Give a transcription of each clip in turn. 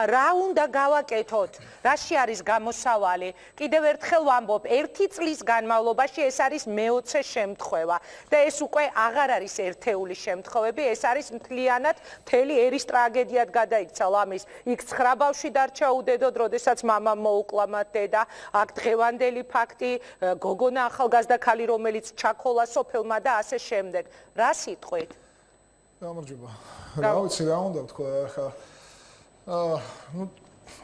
რა უნდა გავაკეთოთ? რაში არის გამოსავალი? კიდევ ერთხელ ვამბობ, 1 წლის განმავლობაში ეს არის მე-20 შემთხვევა და ეს უკვე აღარ არის ერთეული შემთხვევები, ეს არის მთლიანად მთელი ერის ტრაგედიად გადაიქცა ლამის. იქ 9 ბავშვი დარჩა უდედოდ, როდესაც მამამ მოუკლა მათ დედა. აქ დღევანდელი ფაქტი, გოგონა ახალგაზრდა ქალი, რომელიც ჩაქოლა სოფელმა და ასე შემდეგ. რა სიტყვით? გამარჯობა. რა ვიცი, რა უნდა ვთქვა, ხა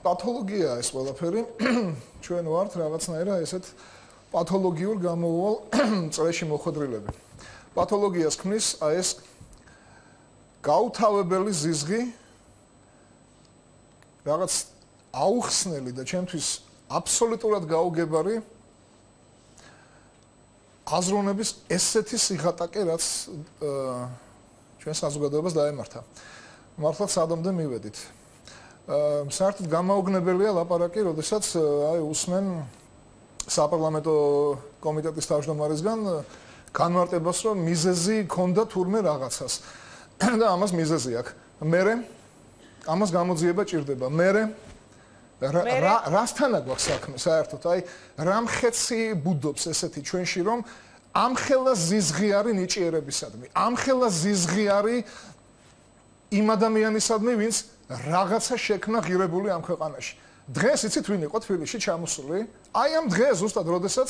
პათოლოგია ეს ყველაფერი. ჩვენ ვართ რაღაცნაირად ესეთ პათოლოგიურ გამოუვალ წრეში მოხვედრილები. პათოლოგიას ქმნის აი ეს გაუთავებელი ზიზღი, რაღაც აუხსნელი და ჩემთვის აბსოლუტურად გაუგებარი აზროვნების ესეთი სიღატაკე, რაც ჩვენ საზოგადოებას დაემართა. მართლაც სადამდე მივედით. საერთოდ გამაოგნებელია ლაპარაკი, როდესაც აი უსმენ საპარლამენტო კომიტეტის თავმჯდომარისგან განმარტებას, რომ მიზეზი ქონდა თურმე რაღაცას. და ამას მიზეზი აქვს. მერე ამას გამოძიება ჭირდება. მერე რასთანა გვაქვს საქმე საერთოდ? აი რამხეცი ბუდობს ესეთი ჩვენში, რომ ამხელა ზიზღი არის ნიჭიერებისადმი. ამხელა ზიზღი არის იმ ადამიანისადმი, ვინც რაღაცა შექმნა ღირებული ამ ქვეყანაში. დღეს იცით ვინ იყო თბილისში ჩამოსული? აი ამ დღეს ზუსტად როდესაც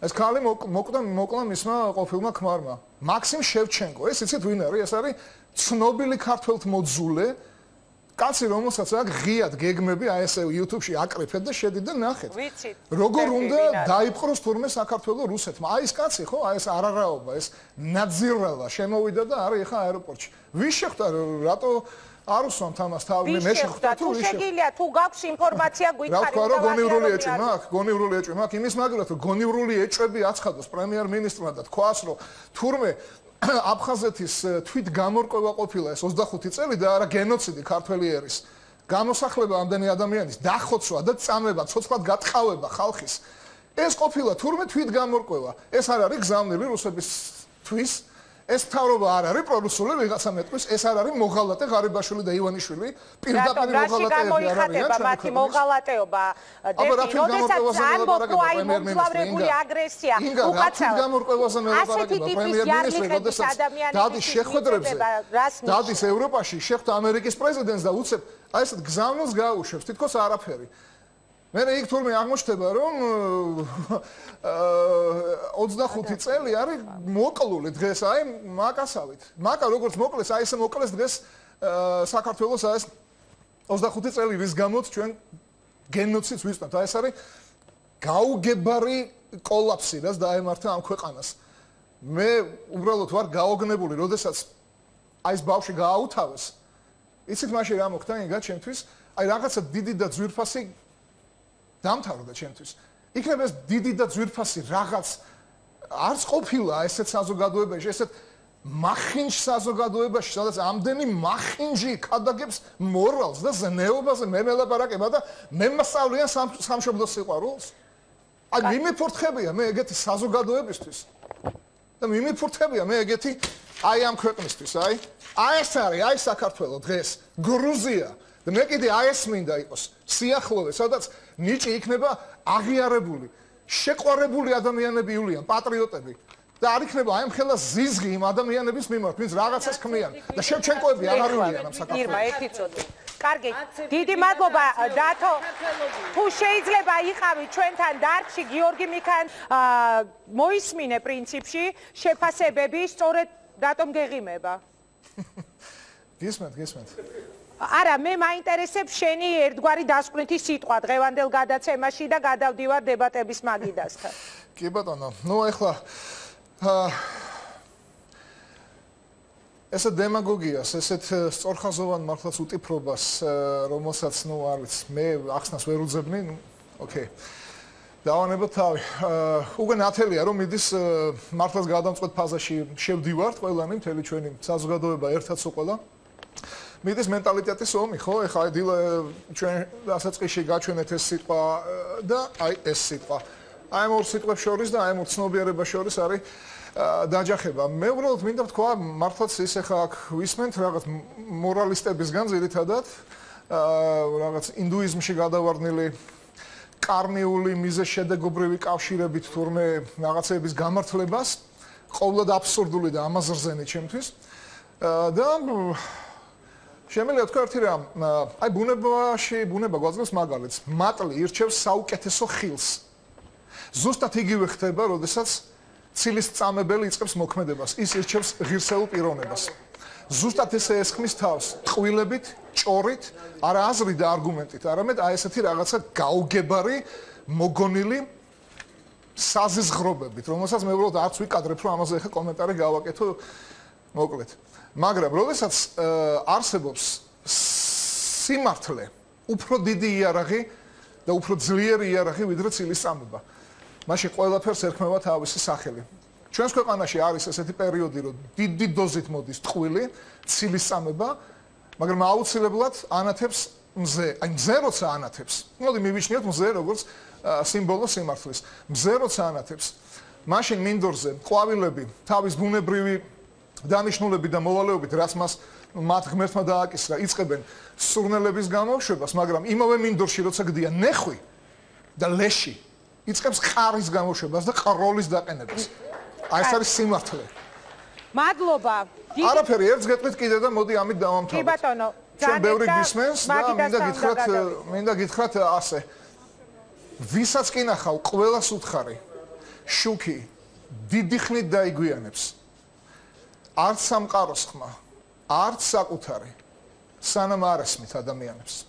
ეს ქალი მოკლა მისმა ყოფილმა ქმარმა. მაქსიმ შევჩენკო. ეს იცით ვინ არის? ეს არის ცნობილი ქართველთ მოძულე კაცი, რომელსაც აქვს ღიად გეგმები, აი ესე YouTube-ში აკრიფეთ და შედით და ნახეთ. როგორ უნდა დაიპყროს თურმე საქართველოს რუსეთმა. აი ეს კაცი ხო, აი ეს არარაობა, ეს ნაძირალა შემოვიდა და არის ახლა აეროპორტში. ვის შეხვდა, რატო არ უსვამთ ამას თავი? მე შეხვდა თუ ვის შეხვდა? შეგიძლია თუ გაქვს ინფორმაცია გვითხარი. რა თქვა, რომ გონივრული ეჭვი მაქვს? გონივრული ეჭვი მაქვს იმის მაგრად, რომ გონივრული ეჭვები აცხადოს პრემიერ-მინისტრმა და თქვას, რომ თურმე აფხაზეთის თვით გამორკვევა ყოფილა ეს 25 წელი და არა გენოციდი ქართველი ერის. გამოსახლება ამდენი ადამიანის დახოცვა და წამება, ცოცხლად გატყავება ხალხის. ეს ყოფილა თურმე თვით გამორკვევა. ეს არ არის გზავნილი რუსებისთვის. ეს მთავრობა არ არის პრორუსული ვიღაცა მეტყვის, ეს არ არის მოღალატე ღარიბაშვილი და ივანიშვილი, პირდაპირ მოღალატეები არ არიან ჩვენი მათი მოღალატეობა. როდესაც ამბობ, რომ აი მომძლავრებული აგრესია, უკაცრავად გამორკვევაზე მე ლაპარაკობ პრემიერ-მინისტრი, როდესაც დადის შეხვედრებზე, დადის ევროპაში, შეხვდა ამერიკის პრეზიდენტს და უცებ აი ესეთ გზავნილს გაუშვებს, თითქოს არაფერი. მე იქ თურმე აღმოჩნდება, რომ 25 წელი არის მოკლული დღეს, აი მაკასავით. მაკა როგორც მოკლეს, აი ესე მოკლეს დღეს საქართველოს აი ეს 25 წელი, რის გამოც ჩვენ გენოციდს ვისწავთ. აი ეს არის გაუგებარი კოლაფსი, რაც დაემართა ამ ქვეყანას. მე უბრალოდ ვარ გაოგნებული, როდესაც აი ეს ბავშვი გააუთავეს. იცით მაშინ რა მოხდა ინგა ჩემთვის? აი რაღაცა დიდი და ძვირფასი დამთავრდა ჩემთვის. იქნება ეს დიდი და ძვირფასი რაღაც არც ყოფილა ესეთ საზოგადოებაში, ესეთ მახინჯ საზოგადოებაში, სადაც ამდენი მახინჯი ქადაგებს მორალს და ზნეობაზე მე მელაპარაკება და მე მასწავლიან სამშობლოს სიყვარულს. აი მიმიფურთხებია მე ეგეთი საზოგადოებისთვის და მიმიფურთხებია მე ეგეთი აი ამ ქვეყნისთვის, აი ეს არის, აი საქართველო დღეს, გრუზია. და მე კიდე აი ეს მინდა იყოს სიახლოვე, სადაც ნიჭი იქნება აღიარებული, შეყვარებული ადამიანები ივლიან, პატრიოტები და არ იქნება აი მხელა ზიზღი იმ ადამიანების მიმართ, ვინც რაღაცას ქმნიან და შევჩენკოები არ არიან ამ საქართველოში. კარგი, დიდი მადლობა დათო. თუ შეიძლება იყავი ჩვენთან დარგში, გიორგი მიქან მოისმინე პრინციპში შეფასებები, სწორედ რატომ გეღიმება? გისმენთ. არა, მე მაინტერესებს შენი ერთგვარი დასკვნითი სიტყვა დღევანდელ გადაცემაში და გადავდივარ დებატების მაგიდასთან. კი ბატონო, ნუ ახლა ესეთ დემაგოგიას, ესეთ სწორხაზოვან მართლაც უტიფრობას, რომელსაც ნუ არ ვიცი, მე ახსნას ვერ უძებნი, ნუ ოკეი. დავანებოთ თავი. უკვე ნათელია რომ მიდის მართლაც გადამწყვეტ ფაზაში შევდივართ ყველანი, მთელი ჩვენი საზოგადოება ერთად სულ. მიდის მენტალიტეტის ომი, ხო? ეხლა ჩვენ დასაწყისში გაჩვენეთ ეს სიტყვა და აი ეს სიტყვა. აი ამ ორ სიტყვებს შორის და აი ამ ორ ცნობიერებას შორის არის დაჯახება. მე უბრალოდ მინდა ვთქვა, მართლაც ის ეხლა აქ ვისმენთ რაღაც მორალისტებისგან ძირითადად რაღაც ინდუიზმში გადავარდნილი კარნიული მიზეშედეგობრივი კავშირებით თურმე რაღაცების გამართლებას, ყოველად აბსურდული და ამაზრზენი ჩემთვის. და შემიძლია თქვა ერთი რამ, აი ბუნება გვაძლევს მაგალითს, მატლი ირჩევს საუკეთესო ხილს. ზუსტად იგივე ხდება, როდესაც ცილის წამებელი იწყებს მოქმედებას, ის ირჩევს ღირსეულ პიროვნებას. ზუსტად ესე ესხმის თავს, ტყვილებით, ჭორით, არა აზრი და არგუმენტით, არამედ აი ესეთი რაღაცა გაუგებარი, მოგონილი საზიზღრობებით, რომელსაც მე უბრალოდ არც ვიკადრებ, რომ ამაზე ახლა კომენტარი გავაკეთო მოკლედ. მაგრამ როდესაც არსებობს სიმართლე, უფრო დიდი იარაღი და უფრო ძლიერი იარაღი, ვიდრე ცილის წამება, მაშინ ყველაფერს ერქმევა თავისი სახელი. ჩვენს ქვეყანაში არის ესეთი პერიოდი, რომ დიდი დოზით მოდის ტყვილი, ცილის წამება, მაგრამ აუცილებლად ანათებს მზე. აი მზე როცა ანათებს, მოდი მივიჩნიოთ მზე როგორც სიმბოლო სიმართლის. მზე როცა ანათებს, მაშინ მინდორზე ყვავილები თავის ბუნებრივი დანიშნულები და მოვალეობით, რაც მათ ღმერთმა დააკისრა, იწყებენ სურნელების გამოშვებას, მაგრამ იმავე მინდორში როცა გდია ნეხვი და ლეში, იწყებს ყარის გამოშვებას და ყროლის დაყენებას. აი ეს არის სიმართლე. მადლობა. არაფერი ერთს გეტყვით კიდე და მოდი ამით დავამთავროთ. კი ბატონო, ჩვენ ბევრი გისმენს და მინდა გითხრათ ასე. ვისაც კი ნახავ, ყველას უთხარი. შუქი დიდი ხნით დაიგვიანებს. არც სამყაროს ხმა, არც საკუთარი, სანამ არ ესმით ადამიანებს.